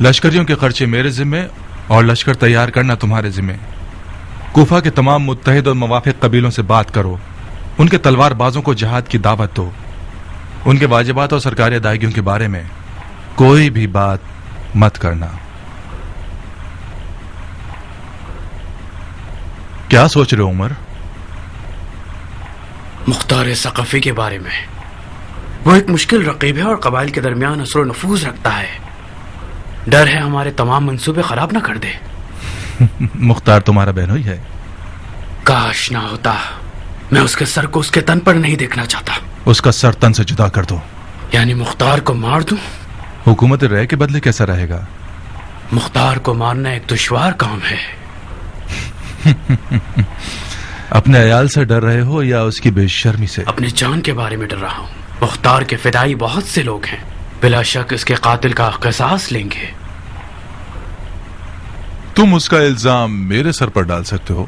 لشکریوں کے خرچے میرے ذمے اور لشکر تیار کرنا تمہارے ذمے۔ کوفہ کے تمام متحد اور موافق قبیلوں سے بات کرو، ان کے تلوار بازوں کو جہاد کی دعوت دو، ان کے واجبات اور سرکاری ادائیگیوں کے بارے میں کوئی بھی بات مت کرنا۔ کیا سوچ رہے ہو عمر؟ مختار ثقفی کے بارے میں۔ وہ ایک مشکل رقیب ہے اور قبائل کے درمیان اثر و نفوذ رکھتا ہے، ڈر ہے ہمارے تمام منصوبے خراب نہ کر دے۔ مختار تمہارا بہنوئی ہے؟ کاش نہ ہوتا، میں اس کے سر کو اس کے تن پر نہیں دیکھنا چاہتا۔ اس کا سر تن سے جدا کر دو۔ یعنی مختار کو مار دوں؟ حکومت رے کے بدلے کیسا رہے گا؟ مختار کو مارنا ایک دشوار کام ہے۔ اپنے عیال سے ڈر رہے ہو یا اس کی بے شرمی سے؟ اپنی جان کے بارے میں ڈر رہا ہوں۔ مختار کے فدائی بہت سے لوگ ہیں، بلا شک اس کے قاتل کا قصاص لیں گے۔ تم اس کا الزام میرے سر پر ڈال سکتے ہو۔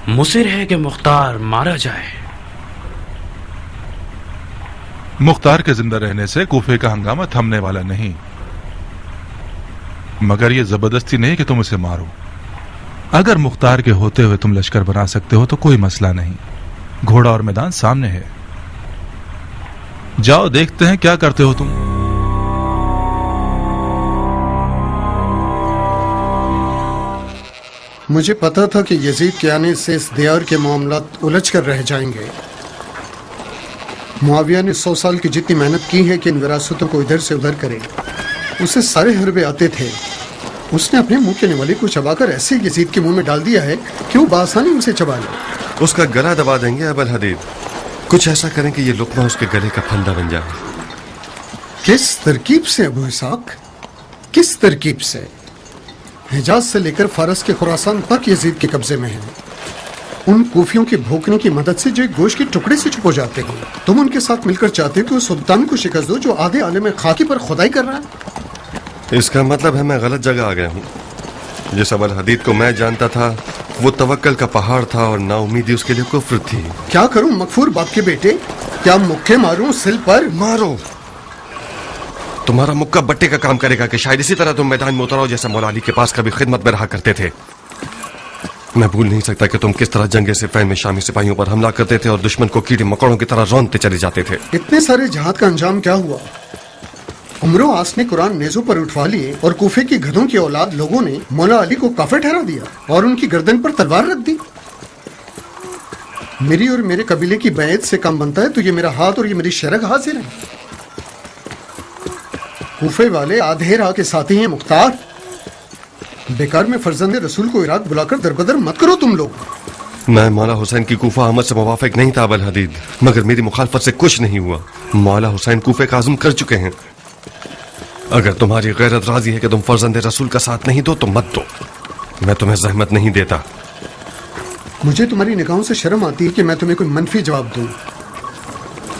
مصر ہے کہ مختار مارا جائے۔ مختار کے زندہ رہنے سے کوفے کا ہنگامہ تھمنے والا نہیں، مگر یہ زبردستی نہیں کہ تم اسے مارو۔ اگر مختار کے ہوتے ہوئے تم لشکر بنا سکتے ہو تو کوئی مسئلہ نہیں، گھوڑا اور میدان سامنے ہے۔ جاؤ دیکھتے ہیں کیا کرتے ہو تم۔ مجھے پتا تھا کہ یزید کے آنے سے اس دیار کے معاملات الجھ کر رہ جائیں گے۔ معاویہ نے 100 سال کی جتنی محنت کی ہے کہ ان وراثتوں کو ادھر سے ادھر کرے، اسے سارے حربے آتے تھے۔ اس نے اپنے منہ کے نوالے کو چبا کر ایسے یزید کے منہ میں ڈال دیا ہے کہ وہ بآسانی اسے چبا لے۔ اس کا گلا دبا دیں گے ابو الحدید، کچھ ایسا کریں کہ یہ لقمہ اس کے گلے کا پھندا بن جائے۔ کس ترکیب سے ابو اسحاق؟ کس ترکیب سے؟ حجاز سے لے کر فارس کے خراسان تک یزید کے قبضے میں ہیں۔ ان کوفیوں کے بھوکنے کی مدد سے جو ایک گوشت کے ٹکڑے سے چھپ ہو جاتے ہیں، تم ان کے ساتھ مل کر چاہتے ہو کہ اس سلطان کو شکست دو جو آدھے عالم خاکی پر خدائی کر رہا ہے؟ اس کا مطلب ہے میں غلط جگہ آ گیا ہوں۔ جس ابو الحدید کو میں جانتا تھا وہ توکل کا پہاڑ تھا اور نا امیدی اس کے لیے کفر تھی۔ کیا کروں مغفور باپ کے بیٹے؟ کیا مکے ماروں سل پر؟ مارو، تمہارا مکہ بٹے کا کام کرے گا کہ شاید اسی طرح تم میدان میں اتراؤ جیسا مولا علی کے پاس کبھی خدمت میں رہا کرتے تھے۔ मैं भूल नहीं सकता कि तुम किस तरह जंगे सिफ़ीन में शामी सिपाहियों पर हमला करते थे और दुश्मन को कीड़े मकोड़ों की तरह रौंदते चले जाते थे। इतने सारे जहाद का अंजाम क्या हुआ? उमरो आस ने कुरान नेज़ों पर उठवा लिए और कूफे की गधों की औलाद लोगों ने मौला अली को काफिर ठहरा दिया और उनकी गर्दन पर तलवार रख दी। मेरी और मेरे कबीले की बैत से काम बनता है तो ये मेरा हाथ और ये मेरी शरग हाजिर है। कूफे वाले आधे राह के साथी हैं मुख्तार। बेकार में फर्जंद रसूल को इराक बुलाकर दरबदर मत करो तुम लोग। मैं मौला हुसैन की कूफा अहमद से मुवाफिक नहीं था अबल हदीद, मगर मेरी मुखालफत से कुछ नहीं हुआ। मौला हुसैन कूफे का आज़म कर चुके हैं। अगर तुम्हारी गैरत राजी है कि तुम फर्जंद रसूल का साथ नहीं दो तो मत दो, मैं तुम्हें जहमत नहीं देता। मुझे तुम्हारी निगाहों से शर्म आती है कि मैं तुम्हें कोई मनफी जवाब दूं।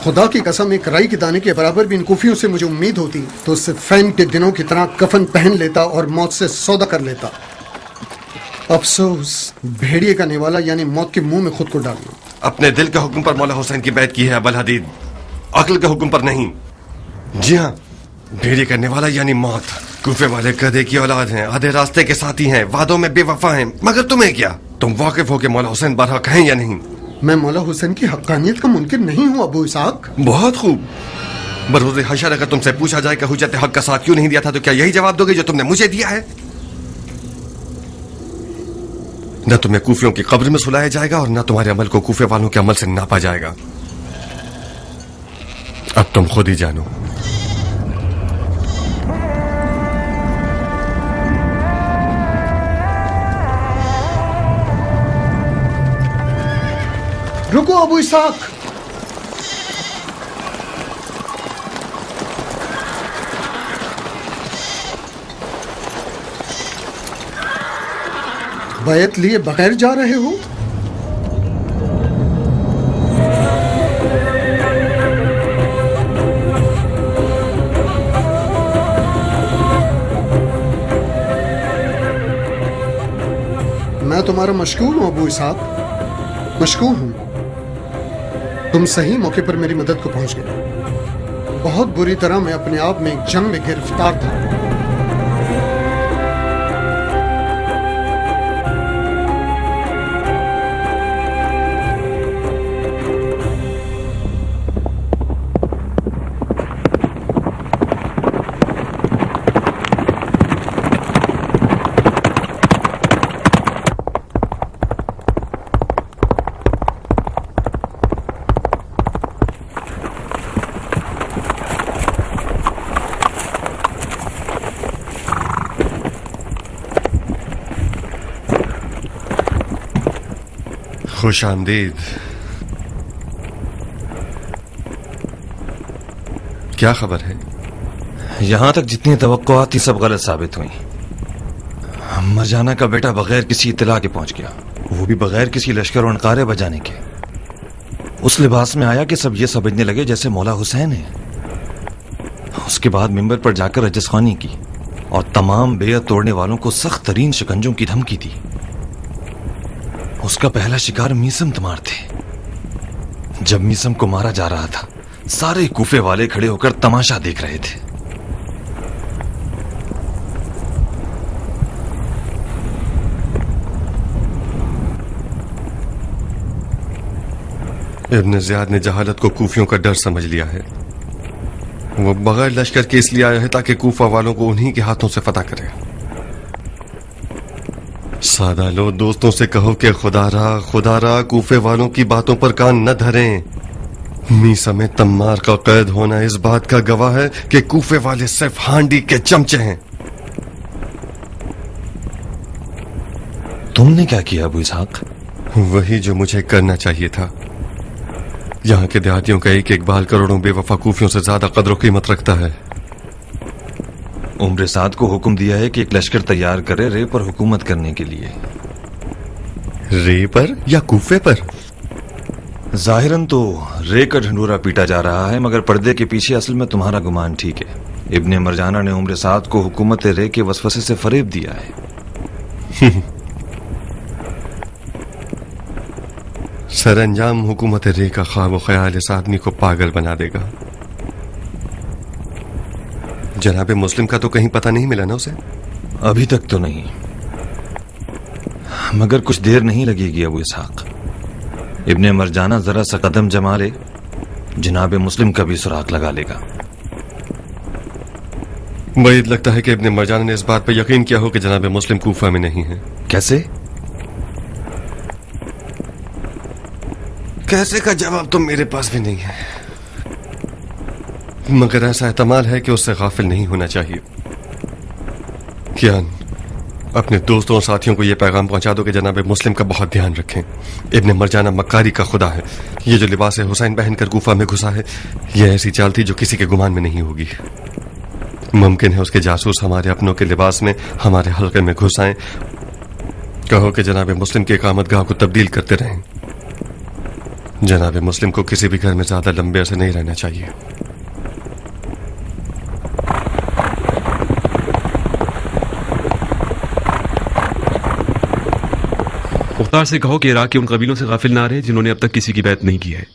खुदा की कसम, एक राई के दाने के बराबर भी इन कूफियों से मुझे उम्मीद होती तो सिफ़ीन के दिनों की तरह कफन पहन लेता और मौत से सौदा कर लेता। अफसोस, भेड़िए का निवाला यानी मौत के मुंह में खुद को डालना। अपने दिल के हुक्म पर मौला हुसैन की बैत की है अबल हदीद, अक्ल के हुक्म पर नहीं। जी हाँ, भेड़िए करने वाला यानी मौत। कूफे वाले गधे की औलाद हैं, आधे रास्ते के साथी हैं, वादों में बेवफा हैं, मगर तुम्हें क्या? तुम वाकिफ हो कि मौला हुसैन बरहक हैं या नहीं? मैं मौला हुसैन की हक्कानियत का मुनकिर नहीं हूँ अबू इसाक। बहुत खूब। बरोज़ हशर अगर तुमसे पूछा जाए कि हुज्जत हक का साथ क्यों नहीं दिया था तो क्या यही जवाब दोगे जो तुमने मुझे दिया है? न तुम्हें कूफियों की कब्र में सुलाया जाएगा और न तुम्हारे अमल को कूफे वालों के अमल से नापा जाएगा। अब तुम खुद ही जानो। रुको अबू इसाक। बैत लिए बगैर जा रहे हो? मैं तुम्हारा मशकूर हूं अबू इसाक, मशकूर हूं। तुम सही मौके पर मेरी मदद को पहुंच गए। बहुत बुरी तरह मैं अपने आप में एक जंग में गिरफ्तार था। खुश आमदीद। क्या खबर है? यहां तक जितनी तवक्कुआत थी सब गलत साबित हुई। मरजाना का बेटा बगैर किसी इत्तला के पहुंच गया, वो भी बगैर किसी लश्कर और नकारे बजाने के। उस लिबास में आया कि सब ये समझने लगे जैसे मौला हुसैन है। उसके बाद मिंबर पर जाकर रजसखानी की और तमाम बेयत तोड़ने वालों को सख्त तरीन शिकंजों की धमकी दी। उसका पहला शिकार मीसम तमार थे। जब मीसम को मारा जा रहा था सारे कूफे वाले खड़े होकर तमाशा देख रहे थे। इब्न ज़ियाद ने जहालत को कूफियों का डर समझ लिया है। वो बगैर लश्कर के इसलिए आया है ताकि कूफा वालों को उन्हीं के हाथों से फतह करे। सादा लो, दोस्तों से कहो कि खुदा रा कूफे वालों की बातों पर कान न धरें। मीसा में तम्मार का कैद होना इस बात का गवाह है कि कूफे वाले सिर्फ हांडी के चमचे हैं। तुमने क्या किया अबू इसहाक? वही जो मुझे करना चाहिए था। यहाँ के देहातियों का एक एक बाल करोड़ों बेवफा कूफियों से ज्यादा कदर कीमत रखता है। उम्र साद को हुक्म दिया है कि एक लश्कर तैयार करे रे पर हुकूमत करने के लिए। रे पर या कूफे पर? जाहिरन तो रे का ढंडूरा पीटा जा रहा है, मगर पर्दे के पीछे असल में तुम्हारा गुमान ठीक है। इब्ने मरजाना ने उम्र साद को हुकूमत रे के वसवसे से फरेब दिया है। सरअंजाम हुकूमत रे का ख्वाब ख्याल इस आदमी को पागल बना देगा। जनाबे मुस्लिम का तो कहीं पता नहीं मिला ना उसे? अभी तक तो नहीं, मगर कुछ देर नहीं लगेगी अबू इसहाक। इब्ने मरजाना जरा सा कदम जमा ले, जनाब मुस्लिम का भी सुराग लगा लेगा। मुझे लगता है कि इब्ने मरजाना ने इस बात पर यकीन किया हो कि जनाब मुस्लिम कूफा में नहीं है। कैसे? कैसे का जवाब तो मेरे पास भी नहीं है, मगर ऐसा एहतमाल है कि उससे गाफिल नहीं होना चाहिए। कियान, अपने दोस्तों और साथियों को यह पैगाम पहुंचा दो कि जनाब मुस्लिम का बहुत ध्यान रखें। इब्ने मरजाना मक्कारी का खुदा है। ये जो लिबास हुसैन पहनकर कूफा में घुसा है, यह ऐसी चाल थी जो किसी के गुमान में नहीं होगी। मुमकिन है उसके जासूस हमारे अपनों के लिबास में हमारे हल्के में घुस आए। कहो कि जनाब मुस्लिम की इकामतगाह को तब्दील करते रहें। जनाब मुस्लिम को किसी भी घर में ज्यादा लंबे अरसे नहीं रहना चाहिए। मुख्तार से कहो कि इराक के उन कबीलों से गाफिल ना रहे जिन्होंने अब तक किसी की बैत नहीं की है।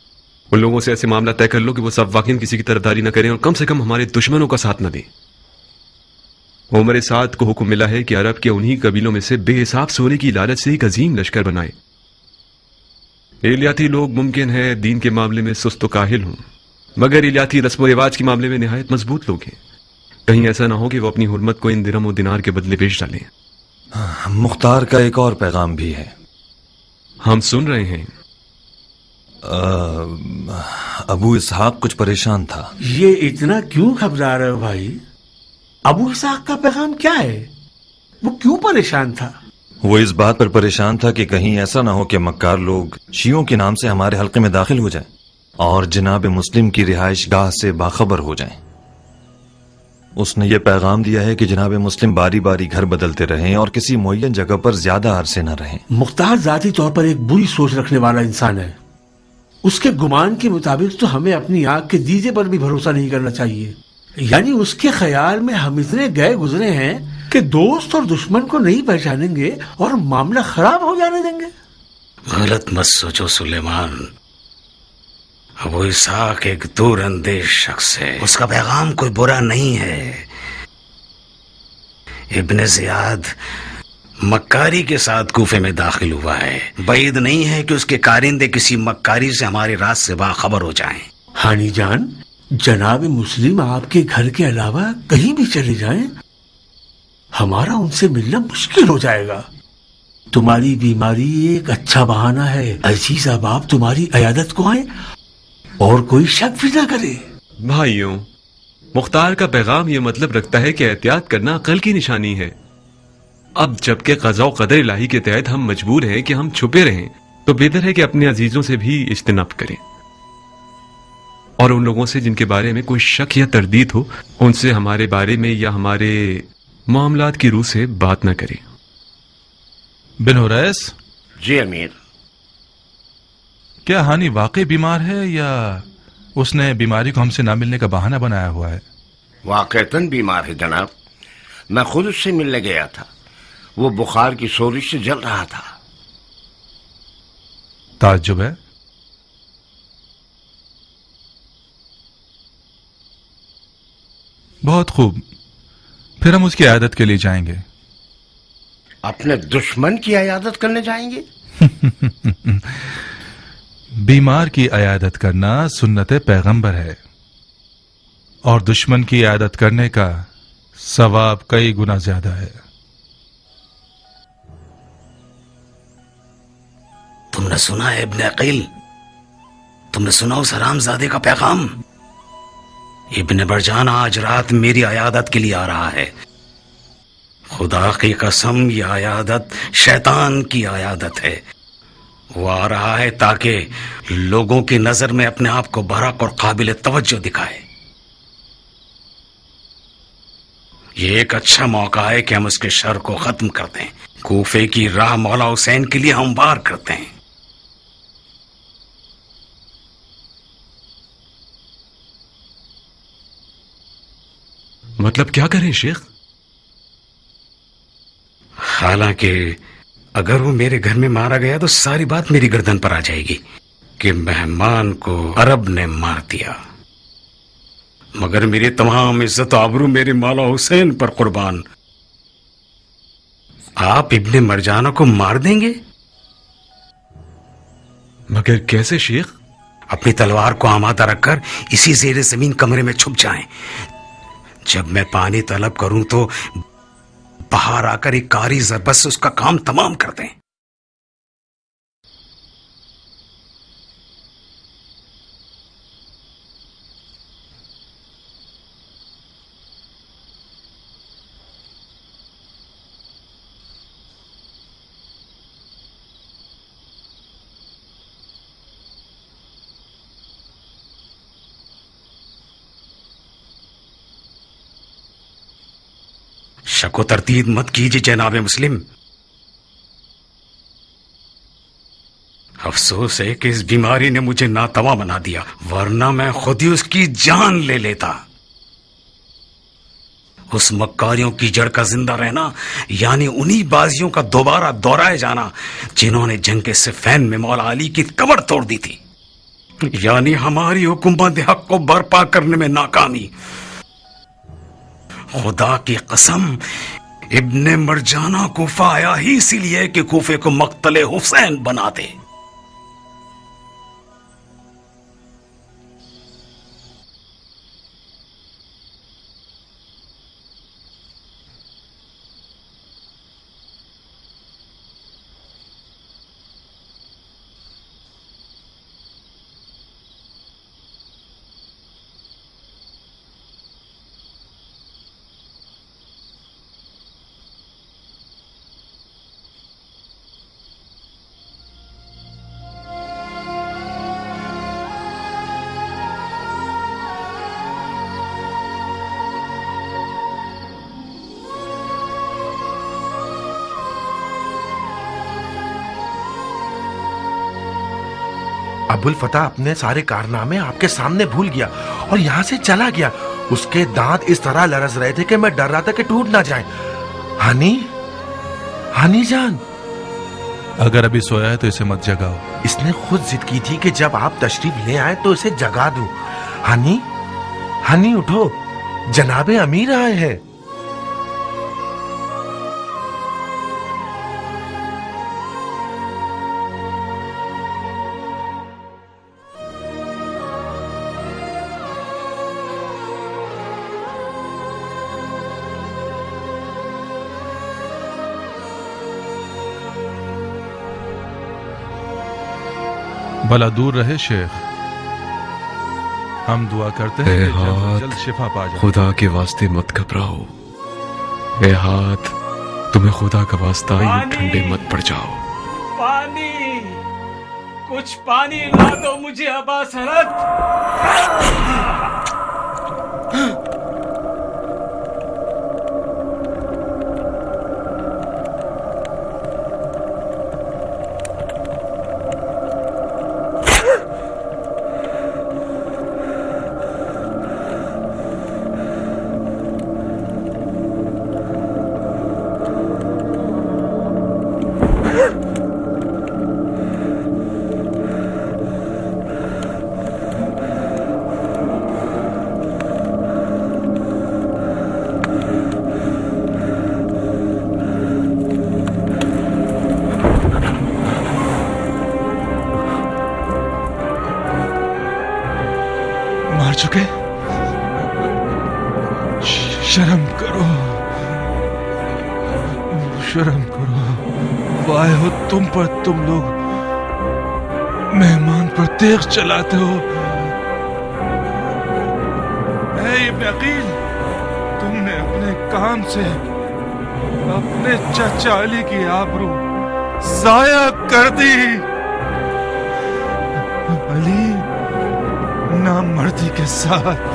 उन लोगों से ऐसे मामला तय कर लो कि वो सब वाकई किसी की तरफदारी न करें और कम से कम हमारे दुश्मनों का साथ न दें। उमर साद को हुक्म मिला है कि अरब के उन्हीं कबीलों में से बेहिसाब सोने की लालच से एक अजीम लश्कर बनाए। इलियाती लोग मुमकिन है दीन के मामले में सुस्त व काहिल हों, मगर इलियाती रस्म व रिवाज के मामले में निहायत मजबूत लोग हैं। कहीं ऐसा ना हो कि वो अपनी हुर्मत को इन दिरहम और दिनार के बदले बेच डालें। मुख्तार का एक और पैगाम भी है। हम सुन रहे हैं। अबू इसहाक कुछ परेशान था। ये इतना क्यों घबरा रहे हो भाई? अबू इसहाक का पैगाम क्या है? वो क्यों परेशान था? वो इस बात पर परेशान था कि कहीं ऐसा ना हो कि मक्कार लोग शियों के नाम से हमारे हल्के में दाखिल हो जाएं और जनाब मुस्लिम की रिहाइश गाह से बाखबर हो जाएं। उसने ये पैगाम दिया है कि जनाब मुस्लिम बारी बारी घर बदलते रहें और किसी मुअय्यन जगह पर ज्यादा अरसे न रहें। मुख्तार जाती तौर पर एक बुरी सोच रखने वाला इंसान है। उसके गुमान के मुताबिक तो हमें अपनी आंख के दीजे पर भी भरोसा नहीं करना चाहिए। यानी उसके ख्याल में हम इतने गए गुजरे हैं कि दोस्त और दुश्मन को नहीं पहचानेंगे और मामला खराब हो जाने देंगे। गलत मत सोचो सुलेमान। अबू इसहाक एक दूर अंदेश शख्स है। उसका पैगाम कोई बुरा नहीं है। इब्ने ज़ियाद मक्कारी के साथ कूफे में दाखिल हुआ है। बैद नहीं है कि उसके कारिंदे किसी मक्कारी से हमारे राज से बाखबर हो जाएं। हानी जान, जनाब मुस्लिम आपके घर के अलावा कहीं भी चले जाएं, हमारा उनसे मिलना मुश्किल हो जाएगा। तुम्हारी बीमारी एक अच्छा बहाना है। अजीज अहबाब तुम्हारी अयादत को आए और कोई शक भी ना करे। भाइयों, मुख्तार का पैगाम ये मतलब रखता है कि एहतियात करना अक्ल की निशानी है। अब जबकि क़ज़ा व क़दर इलाही के तहत हम मजबूर हैं कि हम छुपे रहें, तो बेहतर है कि अपने अजीजों से भी इज्तिनाब करें और उन लोगों से जिनके बारे में कोई शक या तरदीद हो, उनसे हमारे बारे में या हमारे मामलात की रूह से बात न करें। बिन हुरैस। जी अमीर। क्या हानी वाकई बीमार है या उसने बीमारी को हमसे ना मिलने का बहाना बनाया हुआ है? वाकईतन बीमार है जनाब। मैं खुद उससे मिलने गया था। वो बुखार की सोरिश से जल रहा था। ताज्जुब है। बहुत खूब, फिर हम उसकी आयादत के लिए जाएंगे। अपने दुश्मन की आयादत करने जाएंगे? बीमार की आयादत करना सुन्नत पैगंबर है और दुश्मन की आयादत करने का सवाब कई गुना ज्यादा है। तुमने सुना है इब्ने अकील? तुमने सुना उस हरामजादे का पैगाम? इब्ने मरजाना आज रात मेरी आयादत के लिए आ रहा है। खुदा की कसम, ये आयादत शैतान की आयादत है। वो आ रहा है ताकि लोगों की नजर में अपने आप को बरक और काबिल तवज्जो दिखाए। ये एक अच्छा मौका है कि हम उसके शर को खत्म कर दें। कूफे की राह मौला हुसैन के लिए हमवार करते हैं। मतलब क्या करें शेख? हालांकि अगर वो मेरे घर में मारा गया तो सारी बात मेरी गर्दन पर आ जाएगी कि मेहमान को अरब ने मार दिया। मगर मेरी तमाम इज्जत आबरू मेरे मौला हुसैन पर कुर्बान। आप इब्ने मरजाना को मार देंगे? मगर कैसे शेख? अपनी तलवार को आमादा रखकर इसी ज़ेरे ज़मीन कमरे में छुप जाएं। जब मैं पानी तलब करूं तो बाहर आकर एक कारी ज़रबत से उसका काम तमाम कर दें। शको तरतीब मत कीजिए जनाब मुस्लिम। अफसोस है कि इस बीमारी ने मुझे नातवा बना दिया, वरना मैं खुद ही उसकी जान ले लेता। उस मक्कारियों की जड़ का जिंदा रहना यानी उन्हीं बाजियों का दोबारा दोहराए जाना जिन्होंने जंग के सिफ़ैन में मौला अली की कमर तोड़ दी थी, यानी हमारी हुकूमत हक को बर्पा करने में नाकामी। खुदा की कसम, इब्ने मरजाना कूफा आया ही इसीलिए कि कूफे को मक्तले हुसैन बना दे। अबुल फतह अपने सारे कारनामे आपके सामने भूल गया और यहाँ से चला गया। उसके दांत इस तरह लरज रहे थे कि मैं डर रहा था कि टूट ना जाएं। हनी, हनी जान, अगर अभी सोया है तो इसे मत जगाओ। इसने खुद जिद की थी कि जब आप तशरीफ ले आए तो इसे जगा दूं। हनी, हनी उठो, जनाबे अमीर आए हैं। भला दूर रहे शेख, हम दुआ करते हैं कि जल्द जल्द शिफा पा जाए। खुदा के वास्ते मत घबराओ। ए हाथ, तुम्हें खुदा का वास्ता यूं ठंडे मत पड़ जाओ। पानी, कुछ पानी ला दो मुझे अबा सरद। मार चुके? शर्म करो, शर्म करो। वाह हो तुम पर, तुम लोग मेहमान पर तेग चलाते हो। इब्न अकील, तुमने अपने काम से अपने चाचा अली की आबरू जाया कर दी। अली नामर्दी के साथ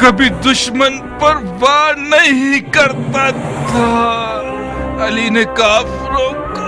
कभी दुश्मन पर वार नहीं करता था। अली ने काफिरों को